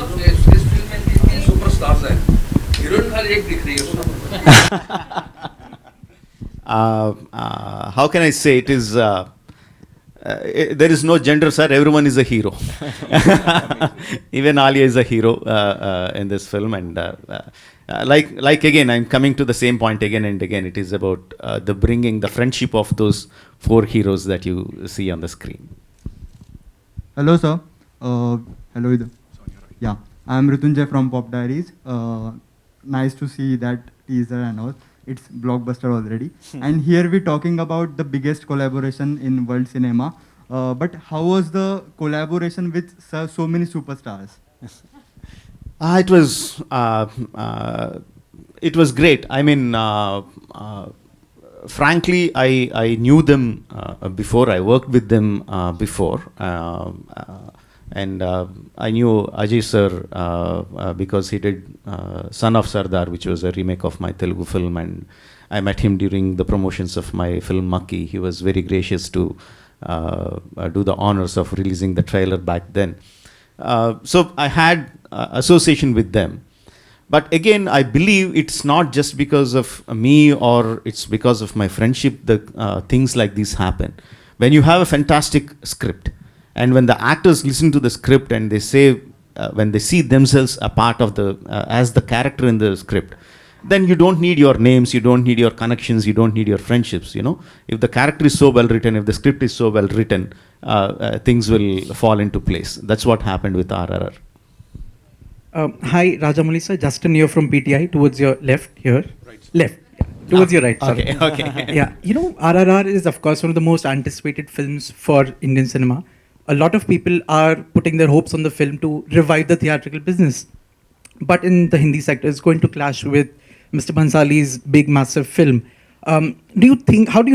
साहब इस फिल्म में 3 सुपरस्टार्स हैं, हीरोइन हर एक दिख रही है उसमें। How can I say it is there is no gender, sir. Everyone is a hero. Even Alia is a hero in this film, and like again, I'm coming to the same point again and again. It is about the bringing the friendship of those 4 heroes that you see on the screen. Hello, sir. Hello. Yeah, I'm Ritunjay from Pop Diaries. Nice to see that teaser and all. It's blockbuster already. And here we're talking about the biggest collaboration in world cinema. But how was the collaboration with so many superstars? It was great. I mean, frankly, I knew them before. I worked with them before, and I knew Ajay sir because he did Son of Sardar, which was a remake of my Telugu film, and I met him during the promotions of my film Makki. He was very gracious to do the honors of releasing the trailer back then. So I had association with them. But again, I believe it's not just because of me or it's because of my friendship that things like this happen. When you have a fantastic script, and when the actors listen to the script and they say, when they see themselves a part of the, as the character in the script, then you don't need your names, you don't need your connections, you don't need your friendships, you know. If the character is so well written, if the script is so well written, things will fall into place. That's what happened with RRR. Hi, Rajamouli sir. Justin here from PTI. Towards your left here. Right. Left. Towards your right. Sorry. Okay. Yeah. You know, RRR is of course one of the most anticipated films for Indian cinema. A lot of people are putting their hopes on the film to revive the theatrical business. But in the Hindi sector, it's going to clash with Mr. Bhansali's big, massive film. How do you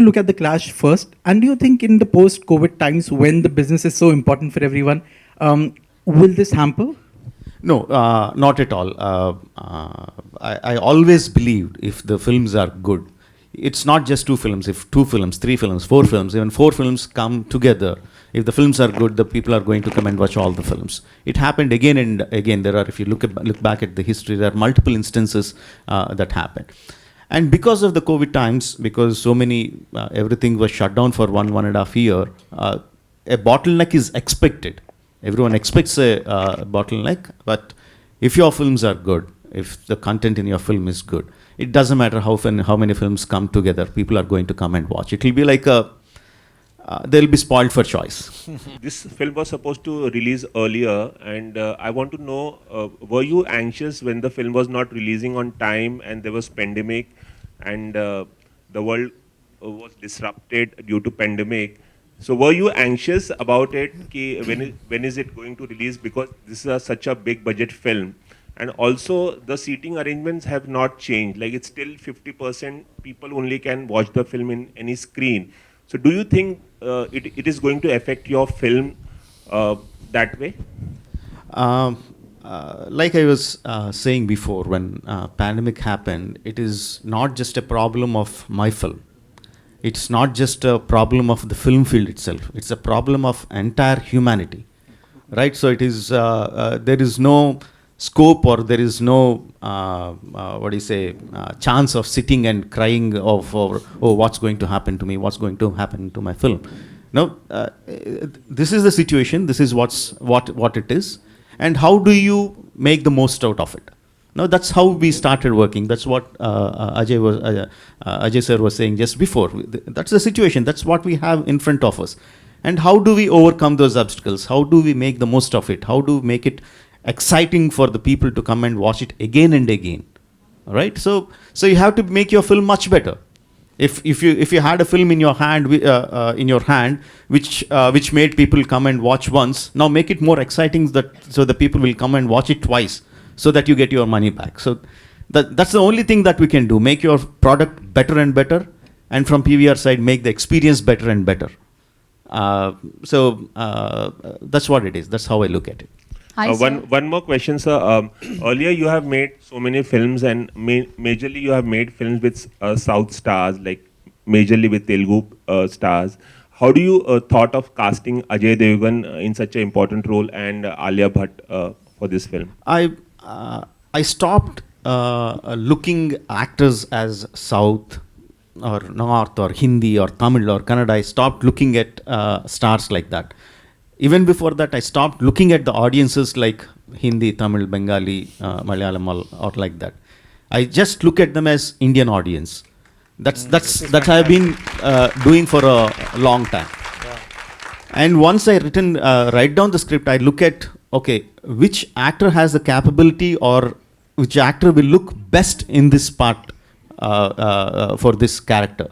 look at the clash first? And do you think in the post-COVID times when the business is so important for everyone, will this hamper? No, not at all. I always believed if the films are good, it's not just 2 films. If 2 films, 3 films, 4 films, even 4 films come together, if the films are good, the people are going to come and watch all the films. It happened again and again. There are, if you look back at the history, there are multiple instances that happened. And because of the COVID times, because so many, everything was shut down for 1.5 year, a bottleneck is expected. Everyone expects a bottleneck, but if your films are good, if the content in your film is good, it doesn't matter how many films come together, people are going to come and watch. It will be like they'll be spoiled for choice. This film was supposed to release earlier, and I want to know, were you anxious when the film was not releasing on time and there was pandemic and the world was disrupted due to pandemic? So were you anxious about it? When is it going to release? Because this is such a big budget film. And also the seating arrangements have not changed. Like it's still 50% people only can watch the film in any screen. So do you think it is going to affect your film that way? Like I was saying before, when pandemic happened, it is not just a problem of my film. It's not just a problem of the film field itself. It's a problem of entire humanity, right? So it is, there is no scope or there is no, chance of sitting and crying oh, what's going to happen to me? What's going to happen to my film? No, this is the situation. This is what it is. And how do you make the most out of it? No, that's how we started working. That's what Ajay sir was saying just before. That's the situation. That's what we have in front of us. And how do we overcome those obstacles? How do we make the most of it? How do we make it exciting for the people to come and watch it again and again? All right. So you have to make your film much better. If you had a film in your hand which made people come and watch once, now make it more exciting so the people will come and watch it twice, so that you get your money back. So that's the only thing that we can do. Make your product better and better, and from PVR side, make the experience better and better. That's what it is. That's how I look at it. Hi, sir. One more question, sir. Earlier you have made so many films, and majorly you have made films with South stars, like majorly with Telugu stars. How do you thought of casting Ajay Devgan in such an important role and Alia Bhatt for for this film? I stopped looking actors as South or North or Hindi or Tamil or Kannada. I stopped looking at stars like that. Even before that, I stopped looking at the audiences like Hindi, Tamil, Bengali, Malayalam, or like that. I just look at them as Indian audience. That's I've been doing for a long time. And once I write down the script, I look at, okay, which actor has the capability or which actor will look best in this part for this character.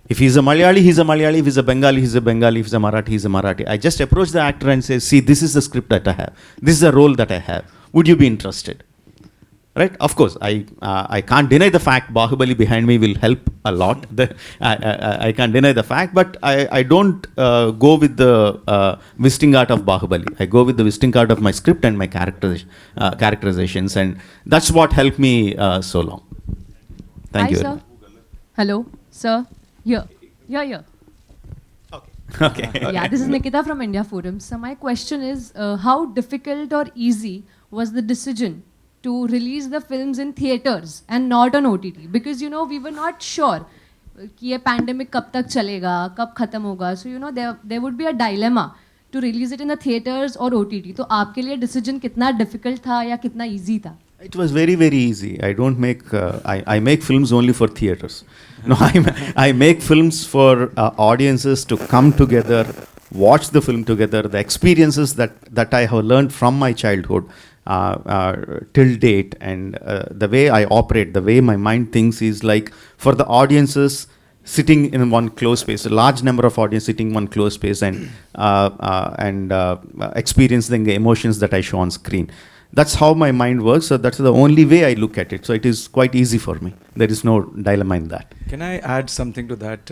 If he's a Malayali, he's a Malayali. If he's a Bengali, he's a Bengali. If he's a Marathi, he's a Marathi. I just approach the actor and say, see, this is the script that I have. This is the role that I have. Would you be interested? Right? Of course, I can't deny the fact Bahubali behind me will help a lot. I can't deny the fact, but I don't go with the visiting card of Bahubali. I go with the visiting card of my script and my characterizations, and that's what helped me so long. Thank Hi, you. sir. Hello, sir. Here. Okay. Yeah, this is Nikita from India Forum. So my question is, how difficult or easy was the decision to release the films in theaters and not on OTT? Because, you know, we were not sure कि ये pandemic कब तक चलेगा, कब खत्म होगा. So, you know, there would be a dilemma to release it in the theaters or OTT. तो आपके लिए decision कितना difficult था या कितना easy था? It was very, very easy. I don't make, I make films only for theaters. No, I make films for audiences to come together, watch the film together, the experiences that I have learned from my childhood till date, and the way I operate, the way my mind thinks is like for the audiences sitting in one closed space, a large number of audience sitting in one closed space and experiencing the emotions that I show on screen. That's how my mind works. So that's the only way I look at it. So it is quite easy for me. There is no dilemma in that. Can I add something to that?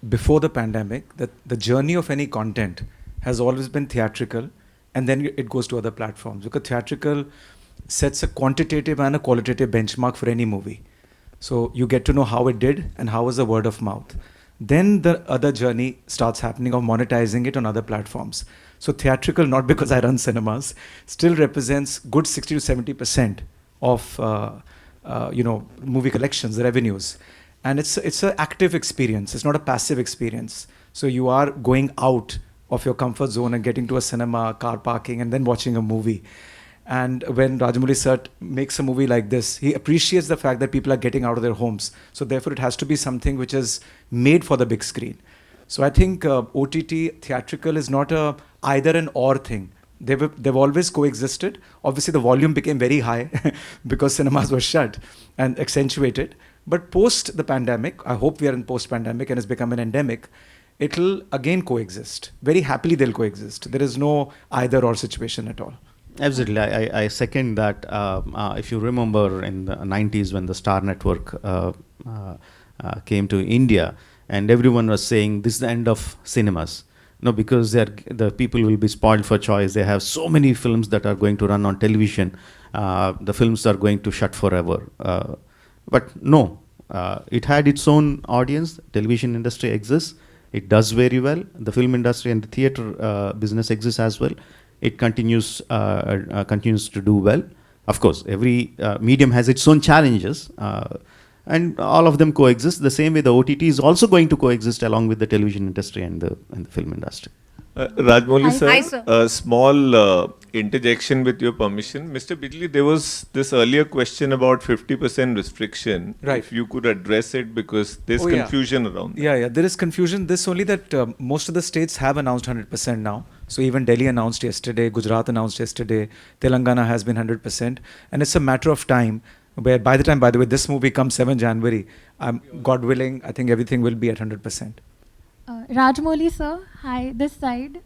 Before the pandemic, the journey of any content has always been theatrical, and then it goes to other platforms. Because theatrical sets a quantitative and a qualitative benchmark for any movie. So you get to know how it did and how was the word of mouth. Then the other journey starts happening of monetizing it on other platforms. So theatrical, not because I run cinemas, still represents good 60 to 70% of movie collections, the revenues. And it's an active experience. It's not a passive experience. So you are going out of your comfort zone and getting to a cinema, car parking, and then watching a movie. And when Rajamouli sir makes a movie like this, he appreciates the fact that people are getting out of their homes. So therefore, it has to be something which is made for the big screen. So I think OTT, theatrical is not a either an or thing. They've always coexisted. Obviously, the volume became very high because cinemas were shut and accentuated. But post the pandemic, I hope we are in post-pandemic and it's become an endemic, it'll again coexist. Very happily, they'll coexist. There is no either or situation at all. Absolutely. I second that. If you remember in the 90s when the Star Network came to India, and everyone was saying this is the end of cinemas. No, because the people will be spoiled for choice. They have so many films that are going to run on television. The films are going to shut forever. But no, it had its own audience. Television industry exists. It does very well. The film industry and the theater business exists as well. It continues to do well. Of course, every medium has its own challenges. And all of them coexist. The same way the OTT is also going to coexist along with the television industry and the film industry. Rajamouli sir, Hi, sir. a small interjection with your permission. Mr. Bijli, there was this earlier question about 50% restriction. Right. If you could address it, because there's Oh, yeah. confusion around that. Yeah, there is confusion. This only that most of the states have announced 100% now. So even Delhi announced yesterday, Gujarat announced yesterday, Telangana has been 100%. And it's a matter of time where by the time, by the way, this movie comes 7 January, God willing, I think everything will be at 100%. Rajmouli sir, hi, this side.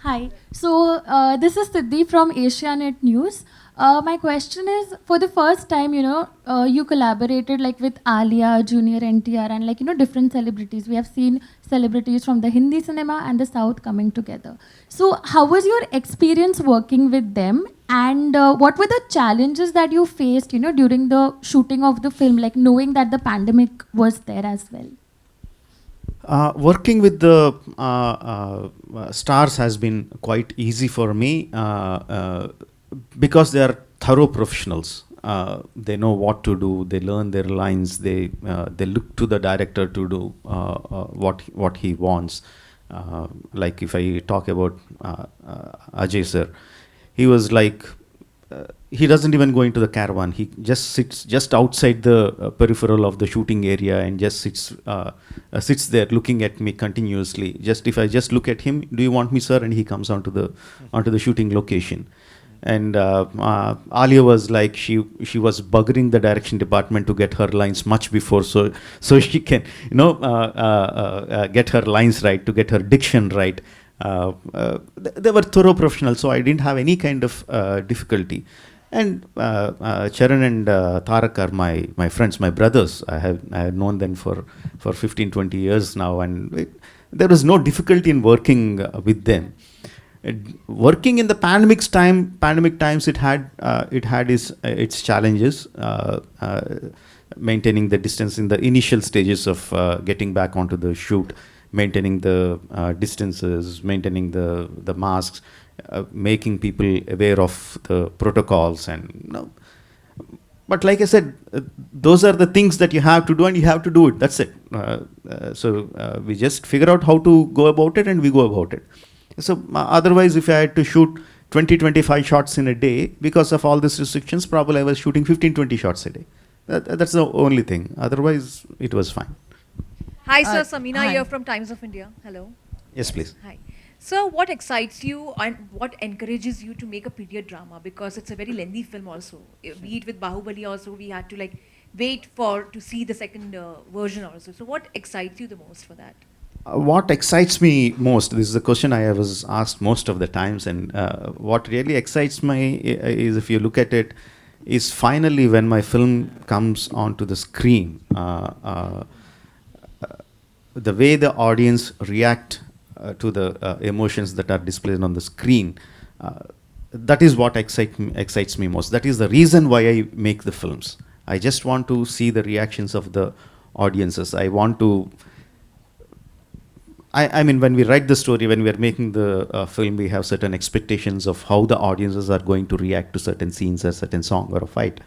Hi. So this is Siddhi from Asianet News. My question is, for the first time, you collaborated like with Alia, Junior NTR, and different celebrities. We have seen celebrities from the Hindi cinema and the South coming together. So how was your experience working with them? And what were the challenges that you faced, during the shooting of the film, like knowing that the pandemic was there as well? Working with the stars has been quite easy for me. because they are thorough professionals. They know what to do. They learn their lines. They look to the director to do what he wants. Like if I talk about Ajay sir, he was like, he doesn't even go into the caravan. He just sits just outside the peripheral of the shooting area and just sits there looking at me continuously. Just if I just look at him, do you want me, sir? And he comes onto the shooting location. And Alia was like, she was buggering the direction department to get her lines much before, so she can get her lines right, to get her diction right. They were thorough professionals, so I didn't have any kind of difficulty. And Charan and Tarak are my friends, my brothers. I have known them for 15-20 years now, and there was no difficulty in working with them. Working in the pandemic times, it had its challenges. Maintaining the distance in the initial stages of getting back onto the shoot, maintaining the distances, maintaining the masks, making people aware of the protocols, and but like I said, those are the things that you have to do, and you have to do it. That's it. So we just figure out how to go about it, and we go about it. So otherwise, if I had to shoot 20-25 shots in a day, because of all these restrictions, probably I was shooting 15-20 shots a day. That's the only thing. Otherwise, it was fine. Hi, sir. Samina hi. here from Times of India. Hello. Yes, please. Hi. Sir, what excites you and what encourages you to make a period drama? Because it's a very lengthy film also. Be it with Bahubali also, we had to wait to see the second version also. So what excites you the most for that? What excites me most, this is a question I was asked most of the times, and what really excites me is, if you look at it, is finally when my film comes onto the screen, the way the audience react to the emotions that are displayed on the screen, that is what excites me most. That is the reason why I make the films. I just want to see the reactions of the audiences. I want to, I mean, when we write the story, when we are making the film, we have certain expectations of how the audiences are going to react to certain scenes, a certain song or a fight.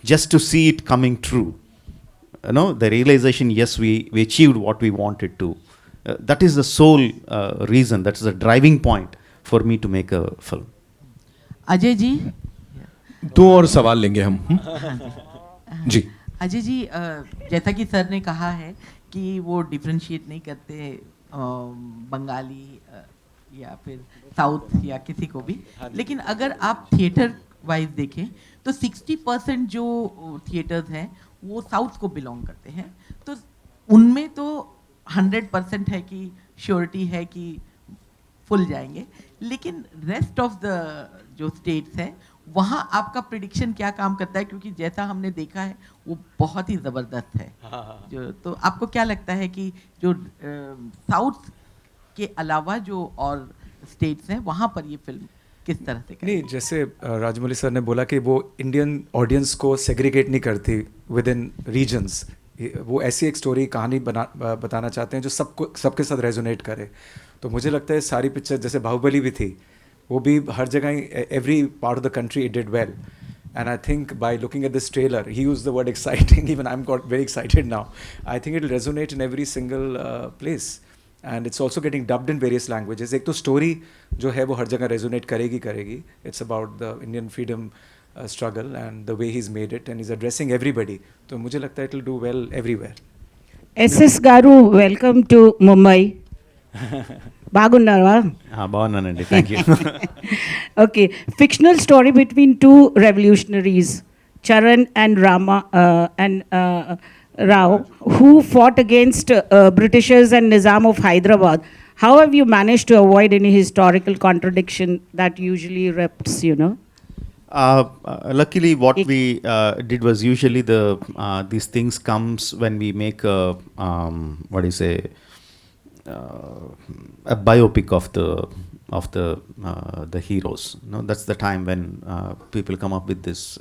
Just to see it coming true, the realization, yes, we achieved what we wanted to. That is the sole reason, that is the driving point for me to make a film. Ajay ji, 2 और सवाल लेंगे हम। जी अजय जी, जैसा कि sir ने कहा है कि वो डिफ्रेंशिएट नहीं करते बंगाली या फिर साउथ या किसी को भी, लेकिन अगर आप थिएटर वाइज देखें तो 60% जो थिएटर्स हैं वो साउथ को बिलोंग करते हैं, तो उनमें तो 100% है कि श्योरिटी है कि फुल जाएंगे, लेकिन रेस्ट ऑफ द जो स्टेट्स हैं वहाँ आपका प्रिडिक्शन क्या काम करता है? क्योंकि जैसा हमने देखा है वो बहुत ही ज़बरदस्त है। जो तो आपको क्या लगता है कि जो साउथ के अलावा जो और स्टेट्स हैं वहाँ पर ये फिल्म किस तरह से नहीं, जैसे राजमौली सर ने बोला कि वो इंडियन ऑडियंस को सेग्रीगेट नहीं करती विद इन रीजन्स, वो ऐसी एक स्टोरी कहानी बताना चाहते हैं जो सबके साथ रेजोनेट करे। तो मुझे लगता है सारी पिक्चर, जैसे बाहुबली भी थी, वो भी हर जगह, every part of the country it did well, and I think by looking at this trailer, he used the word exciting, even I'm got very excited now. I think it will resonate in every single place, and it's also getting dubbed in various languages. एक तो story जो है वो हर जगह resonate करेगी. It's about the Indian freedom struggle and the way he's made it, and he's addressing everybody. तो मुझे लगता है it will do well everywhere. SS Garu, welcome to Mumbai. బాగున్నారా? బాగున్నానండి, thank you. Okay, fictional story between two revolutionaries, Charan and Rao, who fought against Britishers and Nizam of Hyderabad. How have you managed to avoid any historical contradiction that usually reps, Luckily, what we did was, usually these things comes when we make a biopic of the heroes. That's the time when people come up with this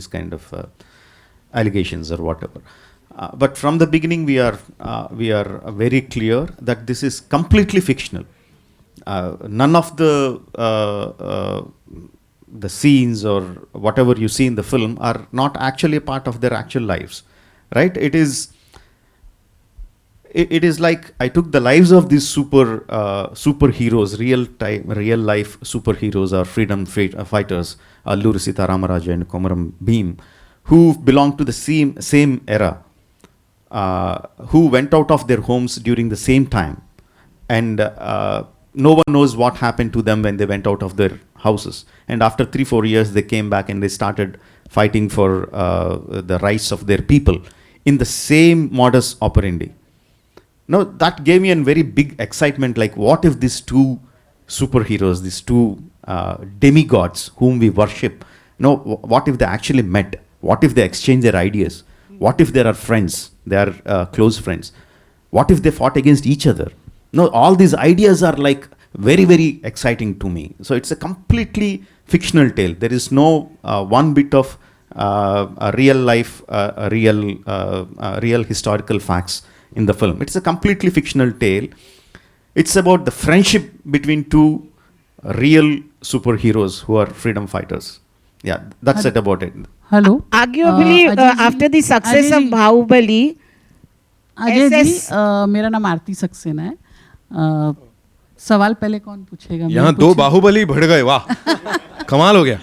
kind of allegations or whatever. But from the beginning, we are very clear that this is completely fictional. None of the the scenes or whatever you see in the film are not actually a part of their actual lives, right? It is like I took the lives of these superheroes, real life superheroes or freedom fighters, Alluri Sita Ramaraja and Komaram Bhim, who belong to the same era, who went out of their homes during the same time, and no one knows what happened to them when they went out of their houses. And after 3-4 years, they came back and they started fighting for the rights of their people in the same modus operandi. Now, that gave me a very big excitement, like what if these two superheroes, these two demigods whom we worship, what if they actually met? What if they exchange their ideas? What if they are friends? They are close friends. What if they fought against each other? No, all these ideas are like very, very exciting to me. So it's a completely fictional tale. There is no one bit of real life, real historical facts in the film. It's a completely fictional tale. It's about the friendship between two real superheroes who are freedom fighters. Yeah, that's it about it. Hello Arguably, after the success of Bahubali, Ajay ji, SS मेरा नाम आरती सक्सेना है. सवाल पहले कौन पूछेगा? यहाँ दो बाहुबली बढ़ गए, वाह, कमाल हो गया.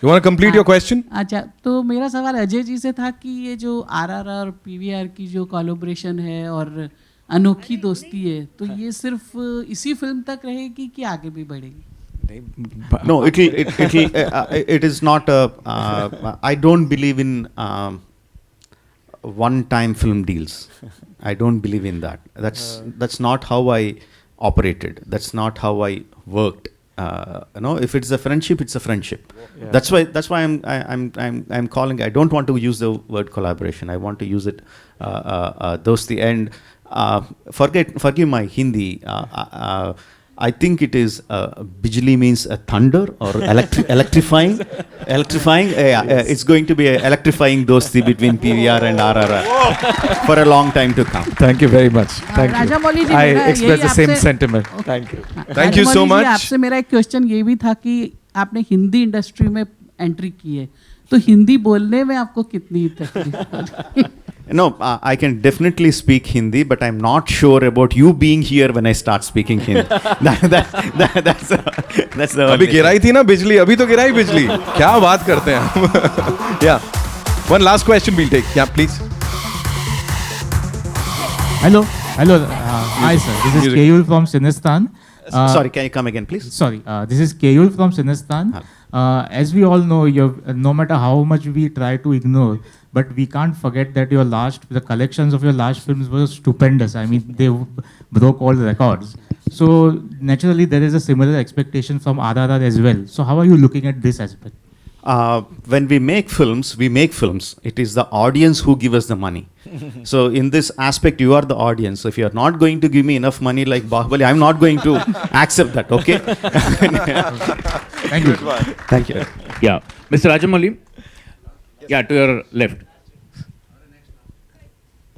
You want to complete your question? अच्छा, तो मेरा सवाल अजय जी से था कि ये जो आरआरआर और पीवीआर की जो कोलैबोरेशन है और अनोखी दोस्ती है, तो ये सिर्फ इसी फिल्म तक रहेगी कि आगे भी बढ़ेगी? No, it is not I don't believe in one-time film deals. I don't believe in that. That's not how I operated. That's not how I worked. If it's a friendship, it's a friendship. Yeah. That's why I'm calling. I don't want to use the word collaboration. I want to use it dosti. And forgive my Hindi. I think it is bijli means a thunder or electrifying. It's going to be an electrifying dosti between PVR and RRR for a long time to come. Thank you very much. Thank you. Rajamouli ji, I express the same sentiment. Thank you. Thank you so much. आपसे मेरा एक question ये भी था कि आपने Hindi industry में entry की है, तो हिंदी बोलने में आपको कितनी तकलीफ? No, I can definitely speak Hindi, but I'm not sure about you being here when I start speaking Hindi. That's the अभी गिराई थी ना बिजली, अभी तो गिराई बिजली. क्या बात करते हैं हम? Yeah. One last question we'll take. Yeah, please. Hello. Hi, sir. This is Keyul from Sinistan. Sorry, can you come again, please? Sorry, this is Keyul from Sinistan. As we all know, no matter how much we try to ignore, but we can't forget that the collections of your last films were stupendous. I mean, they broke all the records. So naturally, there is a similar expectation from RRR as well. So how are you looking at this aspect? When we make films, It is the audience who give us the money. So in this aspect, you are the audience. So if you are not going to give me enough money like Bahubali, I'm not going to accept that, okay? Thank you. Thank you. Yeah. Mr. Rajamouli? Yeah, to your left.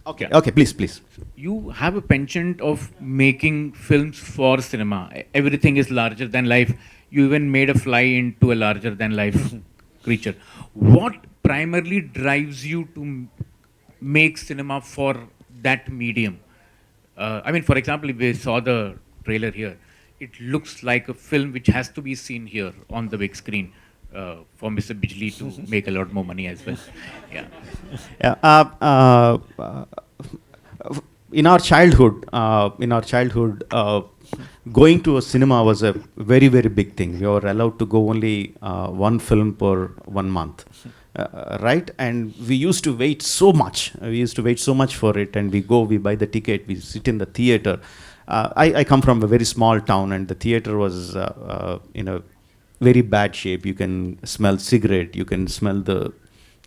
Okay, please. You have a penchant of making films for cinema. Everything is larger than life. You even made a fly into a larger than life creature. What primarily drives you to make cinema for that medium? I mean, for example, if we saw the trailer here, it looks like a film which has to be seen here on the big screen for Mr. Bijli to make a lot more money as well. Yeah. In our childhood, going to a cinema was a very, very big thing. We were allowed to go only one film per 1 month, right? And we used to wait so much. For it, and we buy the ticket, we sit in the theater. I come from a very small town, and the theater was in a very bad shape. You can smell cigarette, you can smell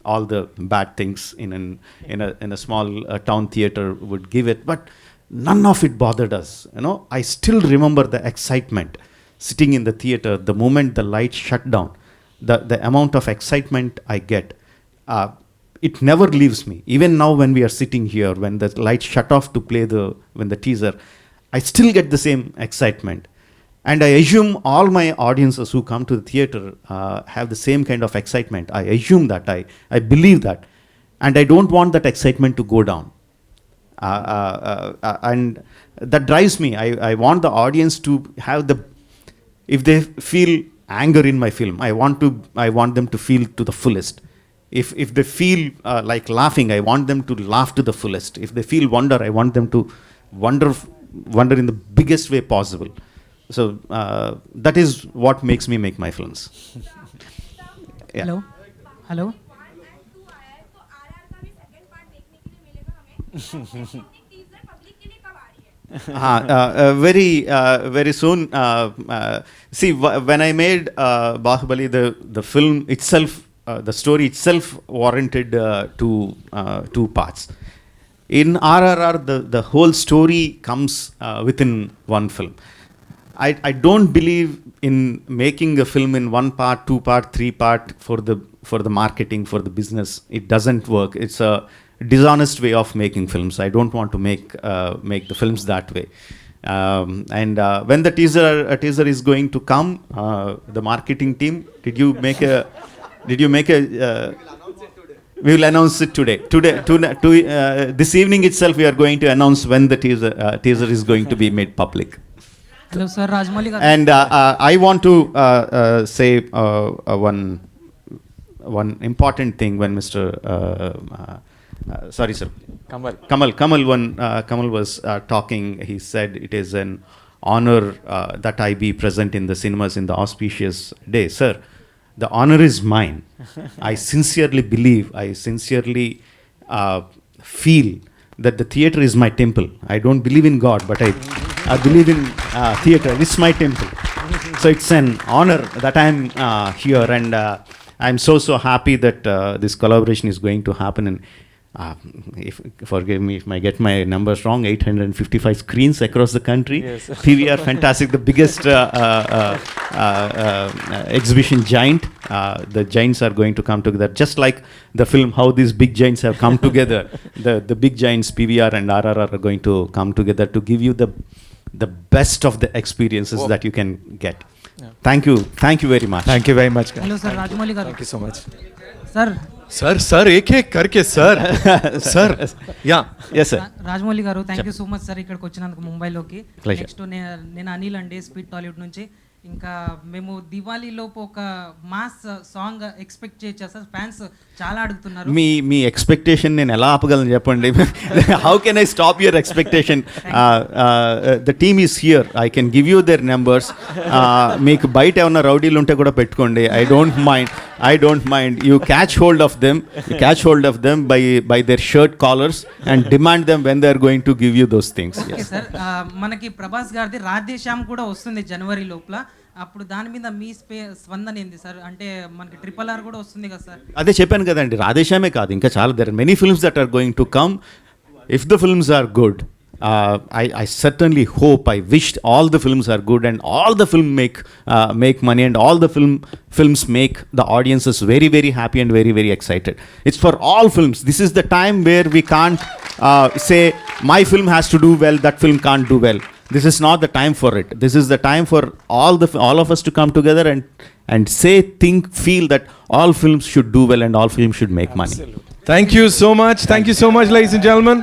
all the bad things in a small town theater would give it, but none of it bothered us. I still remember the excitement sitting in the theater the moment the lights shut down. The amount of excitement I get, it never leaves me. Even now, when we are sitting here, when the lights shut off to play when the teaser, I still get the same excitement. And I assume all my audiences who come to the theater have the same kind of excitement. I assume that, I believe that. And I don't want that excitement to go down. And that drives me. I want the audience to have if they feel anger in my film, I want them to feel to the fullest. If they feel like laughing, I want them to laugh to the fullest. If they feel wonder, I want them to wonder in the biggest way possible. So that is what makes me make my films. Yeah. Hello. Very soon. See, when I made Bahubali, the film itself, the story itself warranted two parts. In RRR, the whole story comes within one film. I don't believe in making a film in 1 part, 2 part, 3 part for the marketing, for the business. It doesn't work. It's a dishonest way of making films. I don't want to make the films that way. And when the teaser is going to come, the marketing team, did you make a we will announce it today. This evening itself, we are going to announce when the teaser is going to be made public. Hello, sir. Rajmouli garu. And I want to say one important thing when Mr. Sorry, sir. Kamal was talking. He said it is an honor that I be present in the cinemas in the auspicious day. Sir, the honor is mine. I sincerely believe, I sincerely feel that the theater is my temple. I don't believe in God, but I believe in theater. It's my temple. So it's an honor that I'm here, and I'm so happy that this collaboration is going to happen. And forgive me if I get my numbers wrong, 855 screens across the country. Yes. PVR, fantastic, the biggest exhibition giant. The giants are going to come together, just like the film, how these big giants have come together. The big giants, PVR and RRR, are going to come together to give you the best of the experiences that you can get. Yeah. Thank you very much. Thank you very much, guys. Hello, sir. Rajmouli garu. Thank you so much. Sir. एक करके sir. Yeah. Yes, sir. Rajamouli గారు, thank you so much sir ఇక్కడికి వచ్చినందుకు ముంబైలోకి. Pleasure. Next నేను అనిల్ అండి, speed Tollywood నుంచి. ఇంకా మేము దివాళీలోపు ఒక మాస్ సాంగ్ ఎక్స్పెక్ట్ చేయొచ్చా సార్? ఫ్యాన్స్ చాలా అడుగుతున్నారు. మీ ఎక్స్పెక్టేషన్ నేను ఎలా ఆపగలను చెప్పండి? How can I stop your expectation? The team is here. I can give you their numbers. మీకు బయట ఏమన్నా రౌడీలు ఉంటే కూడా పెట్టుకోండి. I don't mind. You catch hold of them by their shirt collars and demand them when they are going to give you those things. Okay sir, మనకి ప్రభాస్ గారిది రాధేశ్యామ్ కూడా వస్తుంది జనవరి లోపల. అప్పుడు దాని మీద మీ స్పందన ఏంది సార్? అంటే మనకి RRR కూడా వస్తుంది కదా సార్? అదే చెప్పాను కదండి, రాధేశ్యామే కాదు, ఇంకా చాలా there are many films that are going to come. If the films are good, I certainly hope, I wish all the films are good and all the film make money, and all the films make the audiences very, very happy and very, very excited. It's for all films. This is the time where we can't say my film has to do well, that film can't do well. This is not the time for it. This is the time for all of us to come together and say, think, feel that all films should do well and all films should make money. Thank you so much. Thank you so much, ladies and gentlemen.